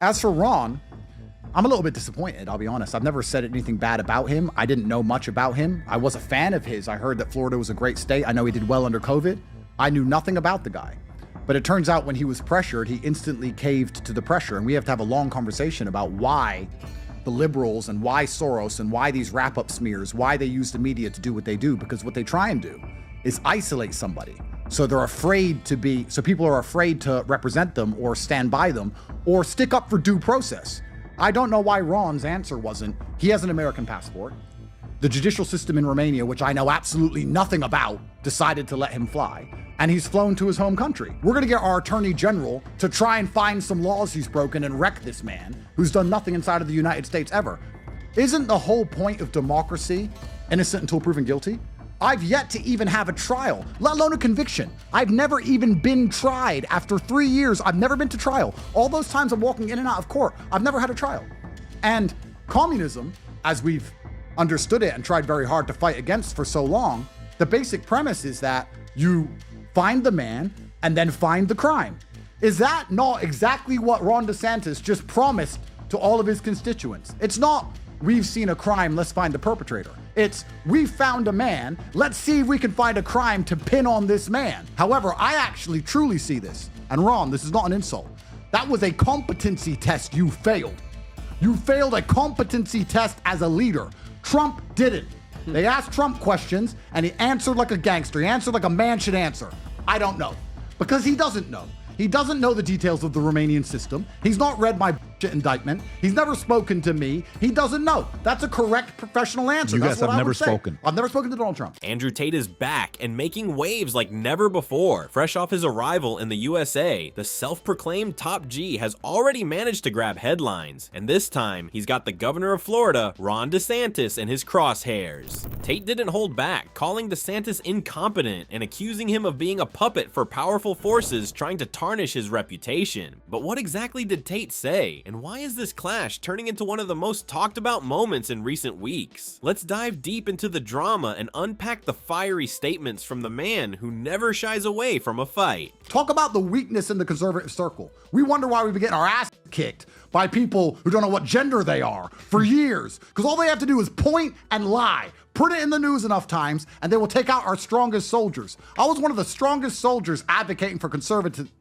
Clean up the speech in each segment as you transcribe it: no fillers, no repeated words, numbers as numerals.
As for Ron, I'm a little bit disappointed, I'll be honest. I've never said anything bad about him. I didn't know much about him. I was a fan of his. I heard that Florida was a great state. I know he did well under COVID. I knew nothing about the guy. But it turns out when he was pressured, he instantly caved to the pressure. And we have to have a long conversation about why the liberals and why Soros and why these wrap-up smears, why they use the media to do what they do. Because what they try and do is isolate somebody. So they're afraid to be, so people are afraid to represent them or stand by them or stick up for due process. I don't know why Ron's answer wasn't, he has an American passport. The judicial system in Romania, which I know absolutely nothing about, decided to let him fly. And he's flown to his home country. We're gonna get our attorney general to try and find some laws he's broken and wreck this man who's done nothing inside of the United States ever. Isn't the whole point of democracy innocent until proven guilty? I've yet to even have a trial, let alone a conviction. I've never even been tried. After 3 years, I've never been to trial. All those times I'm walking in and out of court, I've never had a trial. And communism, as we've understood it and tried very hard to fight against for so long, the basic premise is that you find the man and then find the crime. Is that not exactly what Ron DeSantis just promised to all of his constituents? It's not, we've seen a crime, let's find the perpetrator. It's, we found a man, let's see if we can find a crime to pin on this man. However, I actually truly see this, and Ron, this is not an insult. That was a competency test you failed. You failed a competency test as a leader. Trump didn't. They asked Trump questions, and he answered like a gangster. He answered like a man should answer. I don't know, because he doesn't know. He doesn't know the details of the Romanian system. He's not read my indictment. He's never spoken to me. He doesn't know. That's a correct professional answer. You That's guys what have I never would say. spoken. I've never spoken to Donald Trump. Andrew Tate is back and making waves like never before. Fresh off his arrival in the USA, the self-proclaimed top G has already managed to grab headlines. And this time, he's got the governor of Florida, Ron DeSantis, in his crosshairs. Tate didn't hold back, calling DeSantis incompetent and accusing him of being a puppet for powerful forces trying to tarnish his reputation. But what exactly did Tate say? And why is this clash turning into one of the most talked about moments in recent weeks? Let's dive deep into the drama and unpack the fiery statements from the man who never shies away from a fight. Talk about the weakness in the conservative circle. We wonder why we've been getting our ass kicked by people who don't know what gender they are for years. Because all they have to do is point and lie. Put it in the news enough times and they will take out our strongest soldiers. I was one of the strongest soldiers advocating for conservatism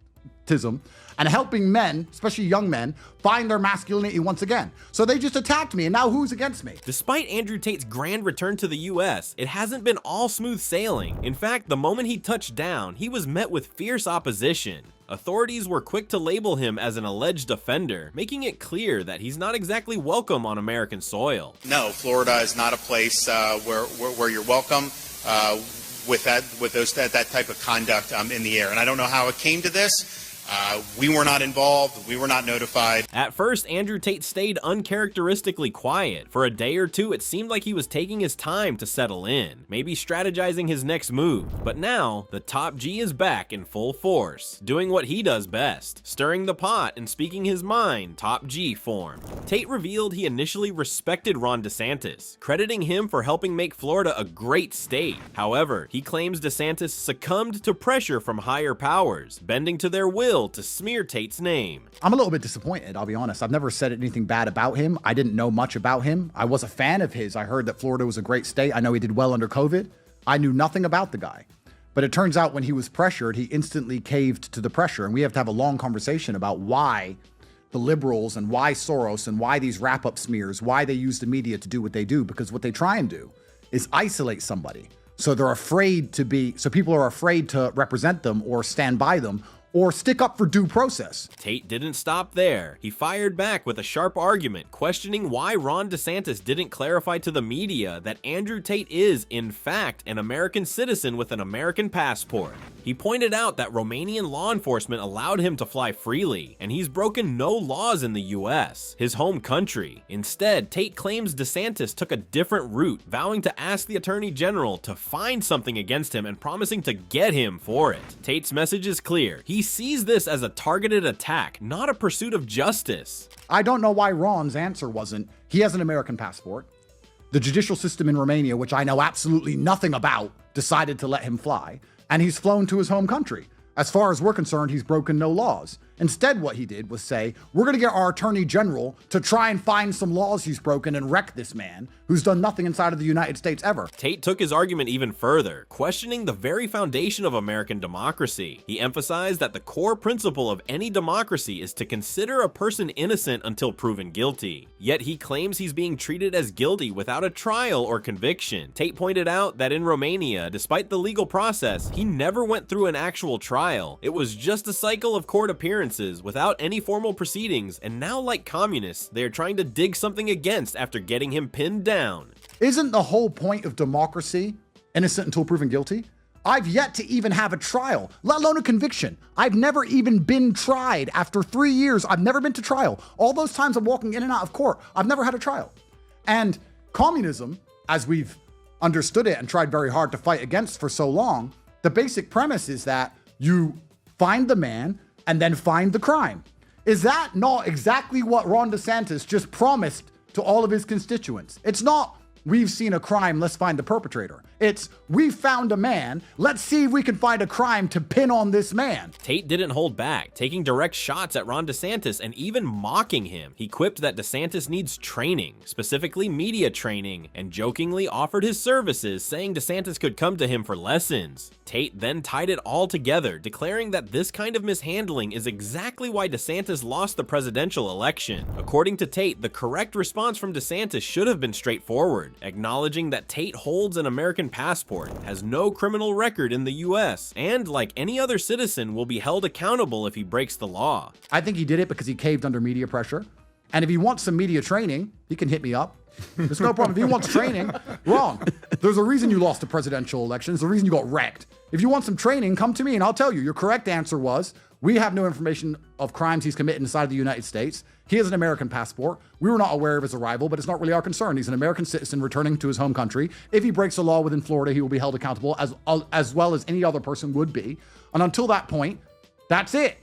and helping men, especially young men, find their masculinity once again. So they just attacked me, and now who's against me? Despite Andrew Tate's grand return to the US, it hasn't been all smooth sailing. In fact, the moment he touched down, he was met with fierce opposition. Authorities were quick to label him as an alleged offender, making it clear that he's not exactly welcome on American soil. No, Florida is not a place where you're welcome with that type of conduct in the air. And I don't know how it came to this. We were not involved. We were not notified. At first, Andrew Tate stayed uncharacteristically quiet. For a day or two, it seemed like he was taking his time to settle in, maybe strategizing his next move. But now, the top G is back in full force, doing what he does best, stirring the pot and speaking his mind, top G form. Tate revealed he initially respected Ron DeSantis, crediting him for helping make Florida a great state. However, he claims DeSantis succumbed to pressure from higher powers, bending to their will to smear Tate's name. I'm a little bit disappointed, I'll be honest. I've never said anything bad about him. I didn't know much about him. I was a fan of his. I heard that Florida was a great state. I know he did well under COVID. I knew nothing about the guy. But it turns out when he was pressured, he instantly caved to the pressure. And we have to have a long conversation about why the liberals and why Soros and why these wrap-up smears, why they use the media to do what they do. Because what they try and do is isolate somebody. So they're afraid to be, so people are afraid to represent them or stand by them or stick up for due process. Tate didn't stop there. He fired back with a sharp argument, questioning why Ron DeSantis didn't clarify to the media that Andrew Tate is, in fact, an American citizen with an American passport. He pointed out that Romanian law enforcement allowed him to fly freely, and he's broken no laws in the US, his home country. Instead, Tate claims DeSantis took a different route, vowing to ask the Attorney General to find something against him and promising to get him for it. Tate's message is clear. He sees this as a targeted attack, not a pursuit of justice. I don't know why Ron's answer wasn't, he has an American passport. The judicial system in Romania, which I know absolutely nothing about, decided to let him fly, and he's flown to his home country. As far as we're concerned, he's broken no laws. Instead, what he did was say, we're going to get our attorney general to try and find some laws he's broken and wreck this man who's done nothing inside of the United States ever. Tate took his argument even further, questioning the very foundation of American democracy. He emphasized that the core principle of any democracy is to consider a person innocent until proven guilty. Yet he claims he's being treated as guilty without a trial or conviction. Tate pointed out that in Romania, despite the legal process, he never went through an actual trial. It was just a cycle of court appearances without any formal proceedings, and now, like communists, they are trying to dig something against after getting him pinned down. Isn't the whole point of democracy innocent until proven guilty? I've yet to even have a trial, let alone a conviction. I've never even been tried. After 3 years, I've never been to trial. All those times I'm walking in and out of court, I've never had a trial. And communism, as we've understood it and tried very hard to fight against for so long, the basic premise is that you find the man and then find the crime. Is that not exactly what Ron DeSantis just promised to all of his constituents? It's not, we've seen a crime, let's find the perpetrator. It's, we found a man, let's see if we can find a crime to pin on this man. Tate didn't hold back, taking direct shots at Ron DeSantis and even mocking him. He quipped that DeSantis needs training, specifically media training, and jokingly offered his services, saying DeSantis could come to him for lessons. Tate then tied it all together, declaring that this kind of mishandling is exactly why DeSantis lost the presidential election. According to Tate, the correct response from DeSantis should have been straightforward, acknowledging that Tate holds an American passport, has no criminal record in the US, and like any other citizen will be held accountable if he breaks the law. I think he did it because he caved under media pressure. And if he wants some media training, he can hit me up. There's no problem. If he wants training, wrong. There's a reason you lost the presidential election. There's a reason you got wrecked. If you want some training, come to me and I'll tell you. Your correct answer was, we have no information of crimes he's committed inside of the United States. He has an American passport. We were not aware of his arrival, but it's not really our concern. He's an American citizen returning to his home country. If he breaks the law within Florida, he will be held accountable as well as any other person would be. And until that point, that's it.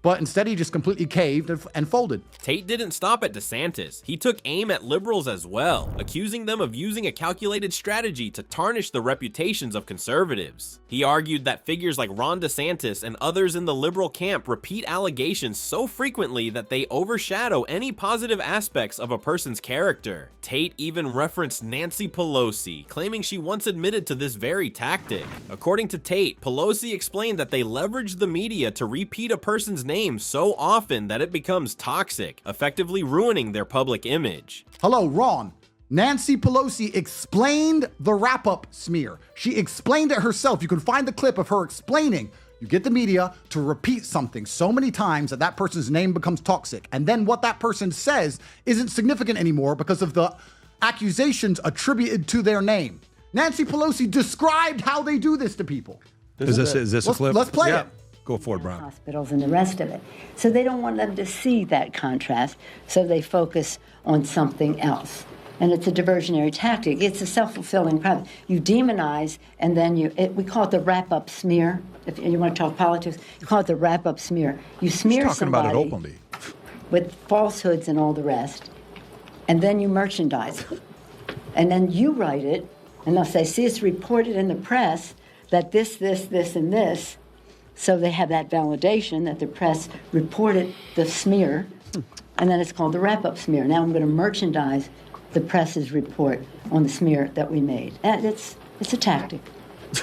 But instead, he just completely caved and folded. Tate didn't stop at DeSantis. He took aim at liberals as well, accusing them of using a calculated strategy to tarnish the reputations of conservatives. He argued that figures like Ron DeSantis and others in the liberal camp repeat allegations so frequently that they overshadow any positive aspects of a person's character. Tate even referenced Nancy Pelosi, claiming she once admitted to this very tactic. According to Tate, Pelosi explained that they leverage the media to repeat a person's name so often that it becomes toxic, effectively ruining their public image. Hello, Ron. Nancy Pelosi explained the wrap-up smear. She explained it herself. You can find the clip of her explaining. You get the media to repeat something so many times that that person's name becomes toxic. And then what that person says isn't significant anymore because of the accusations attributed to their name. Nancy Pelosi described how they do this to people. Is this a clip? Let's play it. Go for it, Brian. Hospitals and the rest of it. So they don't want them to see that contrast, so they focus on something else. And it's a diversionary tactic. It's a self-fulfilling prophecy. You demonize, and then we call it the wrap-up smear. If you want to talk politics, you call it the wrap-up smear. You smear He's talking somebody about it openly. with falsehoods and all the rest, and then you merchandise it. And then you write it, and they'll say, see, it's reported in the press that this, and this. So they have that validation that the press reported the smear, and then it's called the wrap-up smear. Now I'm going to merchandise the press's report on the smear that we made. And it's a tactic,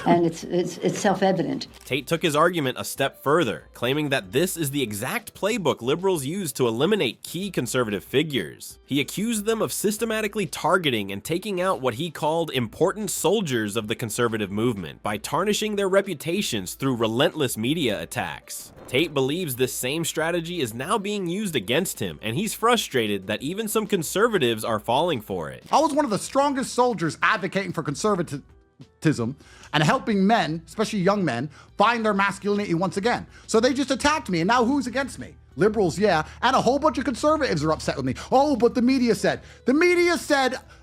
and it's self-evident. Tate took his argument a step further, claiming that this is the exact playbook liberals use to eliminate key conservative figures. He accused them of systematically targeting and taking out what he called important soldiers of the conservative movement by tarnishing their reputations through relentless media attacks. Tate believes this same strategy is now being used against him, and he's frustrated that even some conservatives are falling for it. I was one of the strongest soldiers advocating for conservatism and helping men, especially young men, find their masculinity once again. So they just attacked me, and now who's against me? Liberals, yeah, and a whole bunch of conservatives are upset with me. Oh, but the media said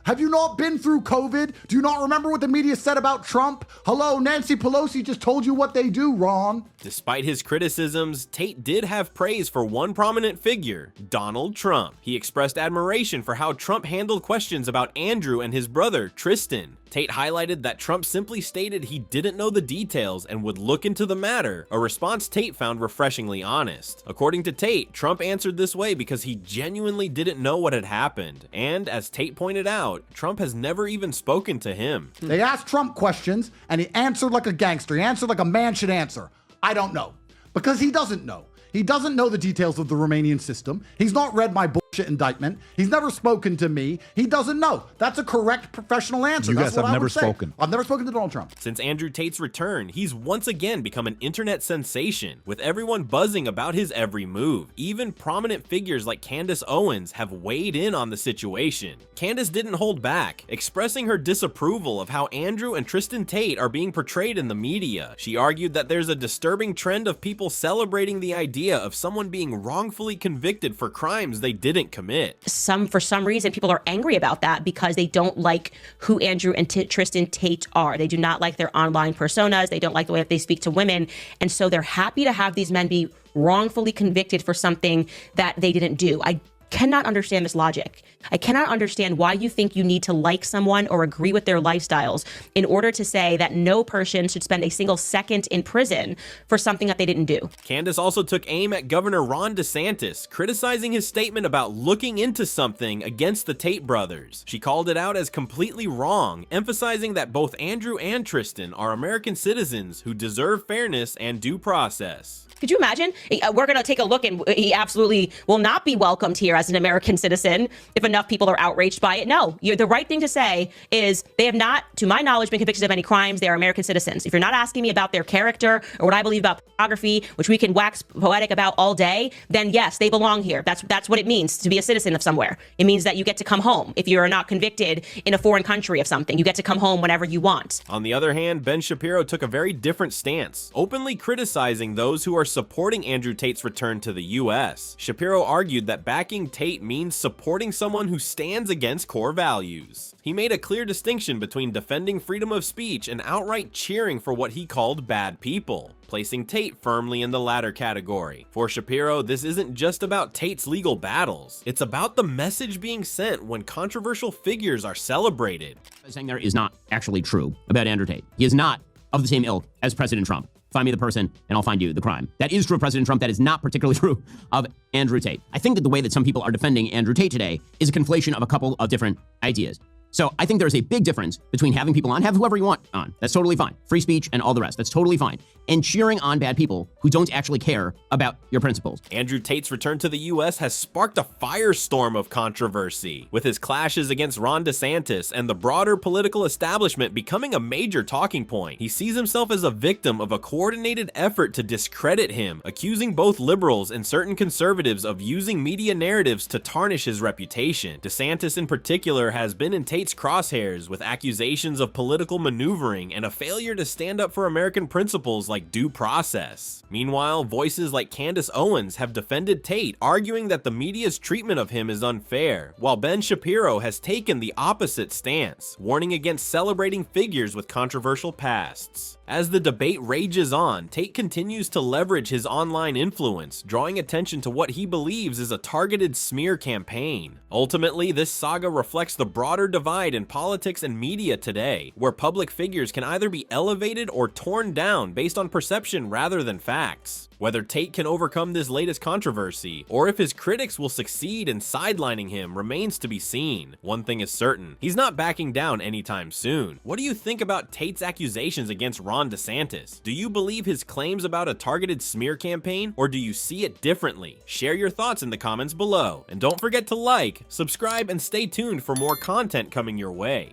Have you not been through COVID? Do you not remember what the media said about Trump? Hello, Nancy Pelosi just told you what they do, Ron. Despite his criticisms, Tate did have praise for one prominent figure, Donald Trump. He expressed admiration for how Trump handled questions about Andrew and his brother, Tristan. Tate highlighted that Trump simply stated he didn't know the details and would look into the matter, a response Tate found refreshingly honest. According to Tate, Trump answered this way because he genuinely didn't know what had happened, and as Tate pointed out, Trump has never even spoken to him. They asked Trump questions, and he answered like a gangster. He answered like a man should answer. I don't know. Because he doesn't know. He doesn't know the details of the Romanian system. He's not read my bullshit indictment. He's never spoken to me. He doesn't know. That's a correct professional answer. You That's guys what have I never would say. spoken. I've never spoken to Donald Trump. Since Andrew Tate's return, he's once again become an internet sensation, with everyone buzzing about his every move. Even prominent figures like Candace Owens have weighed in on the situation. Candace didn't hold back, expressing her disapproval of how Andrew and Tristan Tate are being portrayed in the media. She argued that there's a disturbing trend of people celebrating the idea of someone being wrongfully convicted for crimes they didn't commit. For some reason, people are angry about that because they don't like who Andrew and Tristan Tate are. They do not like their online personas. They don't like the way that they speak to women. And so they're happy to have these men be wrongfully convicted for something that they didn't do. I cannot understand this logic. I cannot understand why you think you need to like someone or agree with their lifestyles in order to say that no person should spend a single second in prison for something that they didn't do. Candace also took aim at Governor Ron DeSantis, criticizing his statement about looking into something against the Tate brothers. She called it out as completely wrong, emphasizing that both Andrew and Tristan are American citizens who deserve fairness and due process. Could you imagine? We're going to take a look, and he absolutely will not be welcomed here as an American citizen if enough people are outraged by it. No, the right thing to say is they have not, to my knowledge, been convicted of any crimes. They are American citizens. If you're not asking me about their character or what I believe about pornography, which we can wax poetic about all day, then yes, they belong here. That's what it means to be a citizen of somewhere. It means that you get to come home. If you're not convicted in a foreign country of something, you get to come home whenever you want. On the other hand, Ben Shapiro took a very different stance, openly criticizing those who are supporting Andrew Tate's return to the U.S. Shapiro argued that backing Tate means supporting someone who stands against core values. He made a clear distinction between defending freedom of speech and outright cheering for what he called bad people, placing Tate firmly in the latter category. For Shapiro, this isn't just about Tate's legal battles. It's about the message being sent when controversial figures are celebrated. Saying there is not actually true about Andrew Tate. He is not of the same ilk as President Trump. Find me the person and I'll find you the crime. That is true of President Trump. That is not particularly true of Andrew Tate. I think that the way that some people are defending Andrew Tate today is a conflation of a couple of different ideas. So I think there's a big difference between having people on, have whoever you want on. That's totally fine. Free speech and all the rest. That's totally fine. And cheering on bad people who don't actually care about your principles. Andrew Tate's return to the U.S. has sparked a firestorm of controversy, with his clashes against Ron DeSantis and the broader political establishment becoming a major talking point. He sees himself as a victim of a coordinated effort to discredit him, accusing both liberals and certain conservatives of using media narratives to tarnish his reputation. DeSantis in particular has been in Tate's crosshairs with accusations of political maneuvering and a failure to stand up for American principles like due process. Meanwhile, voices like Candace Owens have defended Tate, arguing that the media's treatment of him is unfair, while Ben Shapiro has taken the opposite stance, warning against celebrating figures with controversial pasts. As the debate rages on, Tate continues to leverage his online influence, drawing attention to what he believes is a targeted smear campaign. Ultimately, this saga reflects the broader divide in politics and media today, where public figures can either be elevated or torn down based on perception rather than facts. Whether Tate can overcome this latest controversy, or if his critics will succeed in sidelining him, remains to be seen. One thing is certain, he's not backing down anytime soon. What do you think about Tate's accusations against Ron DeSantis? Do you believe his claims about a targeted smear campaign, or do you see it differently? Share your thoughts in the comments below, and don't forget to like, subscribe, and stay tuned for more content coming your way.